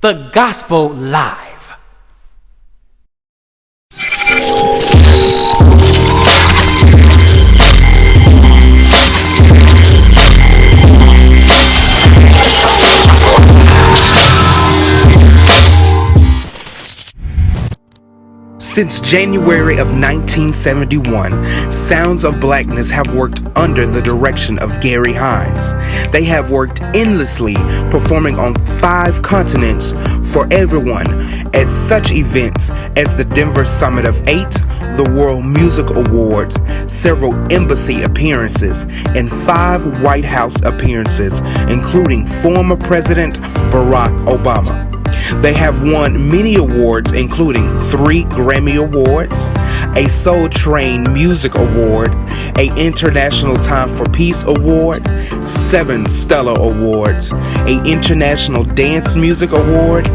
The Gospel Live. Since January of 1971, Sounds of Blackness have worked under the direction of Gary Hines. They have worked endlessly, performing on 5 continents for everyone at such events as the Denver Summit of 8, the World Music Awards, several embassy appearances, and 5 White House appearances, including former President Barack Obama. They have won many awards, including 3 Grammy Awards, a Soul Train Music Award, an International Time for Peace Award, 7 Stellar Awards, an International Dance Music Award,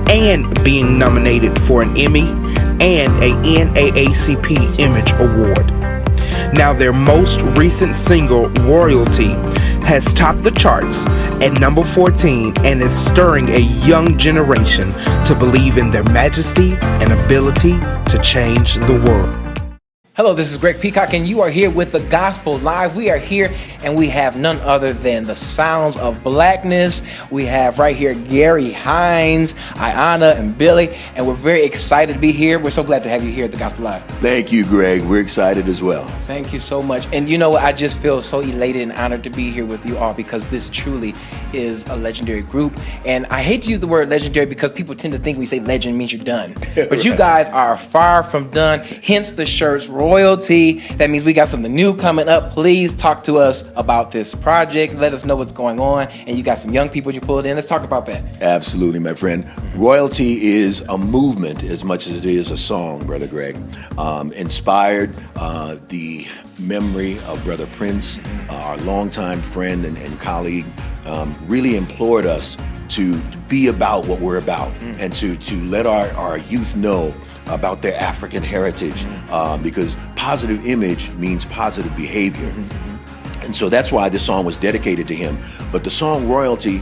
and being nominated for an Emmy and a NAACP Image Award. Now, their most recent single, Royalty, has topped the charts at number 14 and is stirring a young generation to believe in their majesty and ability to change the world. Hello, this is Greg Peacock, and you are here with The Gospel Live. We are here, and we have none other than the Sounds of Blackness. We have right here Gary Hines, Ayanna, and Billy, and we're very excited to be here. We're so glad to have you here at The Gospel Live. Thank you, Greg. We're excited as well. Thank you so much. And you know what? I just feel so elated and honored to be here with you all because this truly is a legendary group. And I hate to use the word legendary because people tend to think when you say legend means you're done. But right. You guys are far from done, hence the shirts, Royalty. That means we got something new coming up. Please talk to us about this project. Let us know what's going on. And you got some young people you pulled in. Let's talk about that. Absolutely, my friend. Royalty is a movement as much as it is a song, Brother Greg. Inspired the memory of Brother Prince, our longtime friend and colleague, really implored us to be about what we're about and to let our youth know about their African heritage, because positive image means positive behavior. And so that's why this song was dedicated to him. But the song Royalty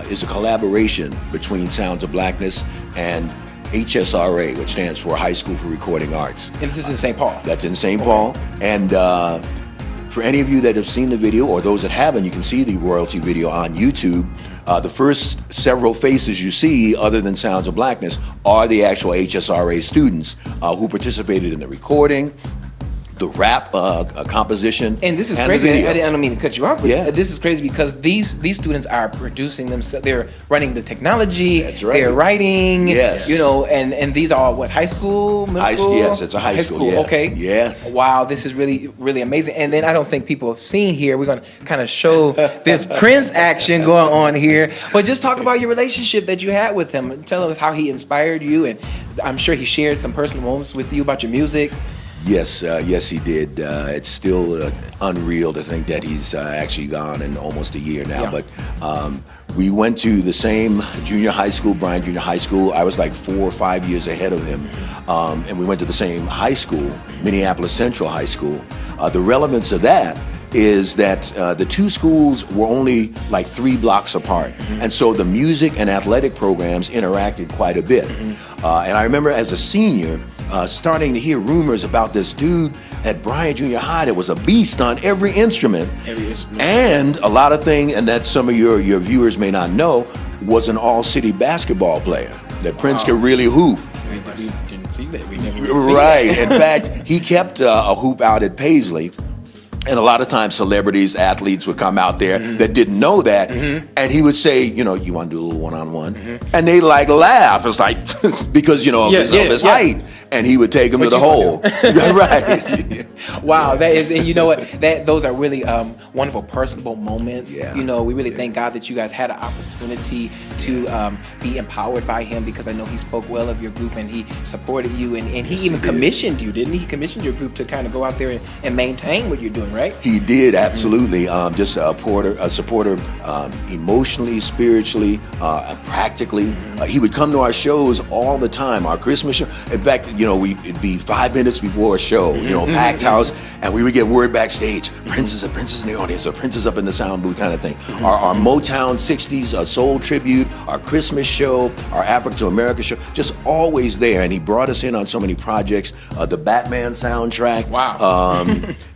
is a collaboration between Sounds of Blackness and HSRA, which stands for High School for Recording Arts. And this is in St. Paul? That's in St. Paul. And for any of you that have seen the video, or those that haven't, you can see the Royalty video on YouTube. The first several faces you see, other than Sounds of Blackness, are the actual HSRA students who participated in the recording, the rap composition. And this is crazy. I don't mean to cut you off, but yeah. This is crazy because these students are producing themselves. They're running the technology. That's right. They're writing. Yes. You know, and these are what, high school, middle school? Yes, it's a high school. Yes. Okay. Yes. Wow, this is really, really amazing. And then I don't think people have seen here. We're going to kind of show this Prince action going on here. But just talk about your relationship that you had with him. Tell us how he inspired you, and I'm sure he shared some personal moments with you about your music. Yes, yes, he did. It's still unreal to think that he's actually gone in almost a year now. Yeah. But we went to the same junior high school, Bryan Junior High School. I was like 4 or 5 years ahead of him. And we went to the same high school, Minneapolis Central High School. The relevance of that is that the two schools were only like 3 blocks apart. And so the music and athletic programs interacted quite a bit. And I remember as a senior, starting to hear rumors about this dude at Bryan Junior High that was a beast on every instrument. And a lot of things, and that some of your viewers may not know, was an all-city basketball player, that Prince could really hoop. We didn't see that. We never really Right. In fact, he kept a hoop out at Paisley. And a lot of times celebrities, athletes would come out there that didn't know that. And he would say, you know, you want to do a little one-on-one? And they like laugh. It's like, because, you know, of his height. And he would take them to the hole. Right. Wow, that is, and you know what? Those are really wonderful, personable moments. Yeah. You know, we really thank God that you guys had an opportunity to be empowered by him, because I know he spoke well of your group and he supported you, and he even commissioned you, didn't he? He commissioned your group to kind of go out there and maintain what you're doing, right? He did, absolutely. Just a supporter, emotionally, spiritually, practically. He would come to our shows all the time, our Christmas show. In fact, you know, it'd be 5 minutes before a show, you know, packed house house, and we would get word backstage, Prince is in the audience, or Prince is up in the sound booth kind of thing. Our Motown 60s soul tribute, our Christmas show, our Africa to America show, just always there. And he brought us in on so many projects. The Batman soundtrack. Wow.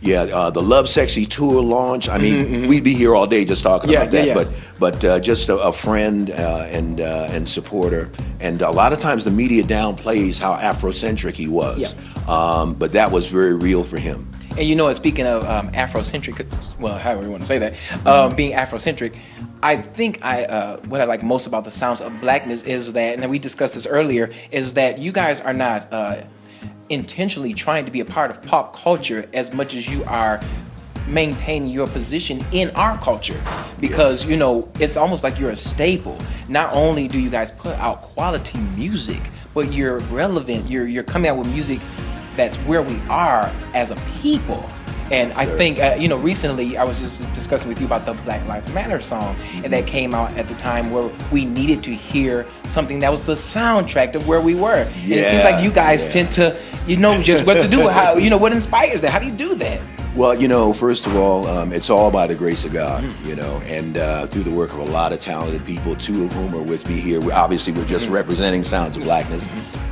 The Love Sexy tour launch. I mean, we'd be here all day just talking about that. But just a friend and supporter. And a lot of times the media downplays how Afrocentric he was. But that was very real for him. And you know what, speaking of Afrocentric, well, however you want to say that, being Afrocentric, I think what I like most about the Sounds of Blackness is that, and we discussed this earlier, is that you guys are not intentionally trying to be a part of pop culture as much as you are maintaining your position in our culture, because you know, it's almost like you're a staple. Not only do you guys put out quality music, but you're relevant, you're coming out with music that's where we are as a people. And I think, recently I was just discussing with you about the Black Lives Matter song, and that came out at the time where we needed to hear something that was the soundtrack of where we were. And it seems like you guys tend to, just what to do, how, what inspires that? How do you do that? Well, first of all, it's all by the grace of God, and through the work of a lot of talented people, two of whom are with me here. We're just representing Sounds of Blackness.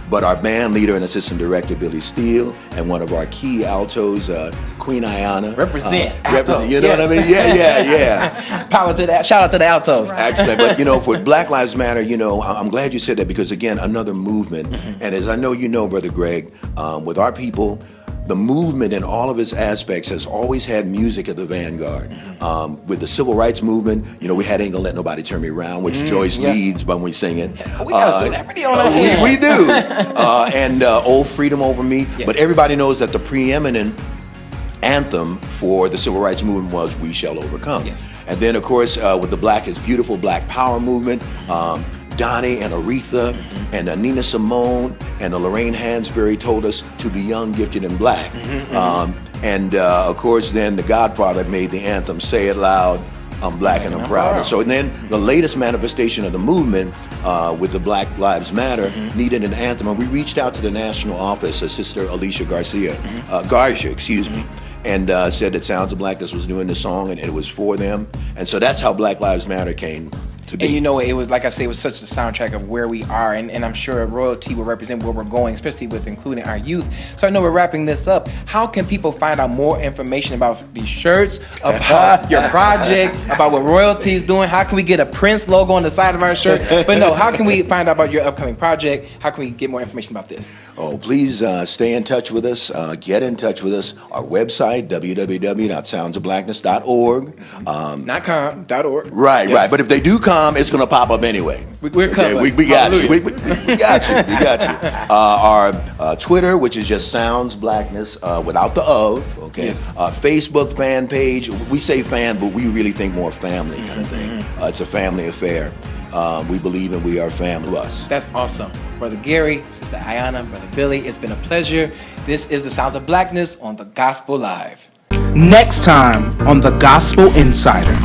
But our band leader and assistant director, Billy Steele, and one of our key altos, Queen Ayana. Represent. You know what I mean? Yeah. Power to that. Shout out to the altos. Right. Excellent. But, for Black Lives Matter, I'm glad you said that, because, again, another movement. And as I know you know, Brother Greg, with our people, the movement in all of its aspects has always had music at the vanguard. With the civil rights movement, we had Ain't Gonna Let Nobody Turn Me Around, which Joyce leads when we sing it. We got a celebrity on our hands. We do. And Old Freedom Over Me. Yes. But everybody knows that the preeminent anthem for the civil rights movement was We Shall Overcome. Yes. And then, of course, with the Black is Beautiful, Black Power movement, Donnie and Aretha and Nina Simone and Lorraine Hansberry told us to be young, gifted, and black. And of course, then the Godfather made the anthem, Say It Loud, I'm Black and I'm Proud. And so then the latest manifestation of the movement with the Black Lives Matter needed an anthem. And we reached out to the national office, Sister Alicia Garcia, and said that Sounds of Blackness was doing the song and it was for them. And so that's how Black Lives Matter came to be. And it was, like I say, it was such a soundtrack of where we are, and I'm sure royalty will represent where we're going, especially with including our youth. So I know we're wrapping this up. How can people find out more information about these shirts, about your project, about what royalty is doing? How can we get a Prince logo on the side of our shirt? But no, how can we find out about your upcoming project? How can we get more information about this? Oh, please stay in touch with us. Get in touch with us. Our website, www.soundsofblackness.org. Not com, .org. Right. But if they do come, it's going to pop up anyway. We're covered. Okay, we got you. We got you. We got you. Our Twitter, which is just Sounds Blackness without the of. Okay. Yes. Facebook fan page. We say fan, but we really think more family kind of thing. It's a family affair. We believe and we are family to us. That's awesome. Brother Gary, Sister Ayana, Brother Billy, it's been a pleasure. This is the Sounds of Blackness on The Gospel Live. Next time on The Gospel Insider.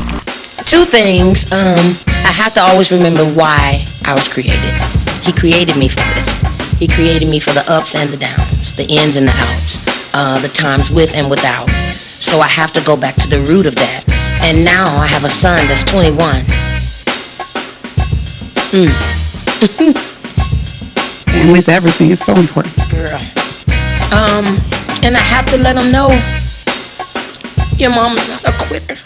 Two things. I have to always remember why I was created. He created me for this. He created me for the ups and the downs, the ins and the outs, the times with and without. So I have to go back to the root of that. And now I have a son that's 21. Family's everything. It's so important. Girl. And I have to let him know your mama's not a quitter.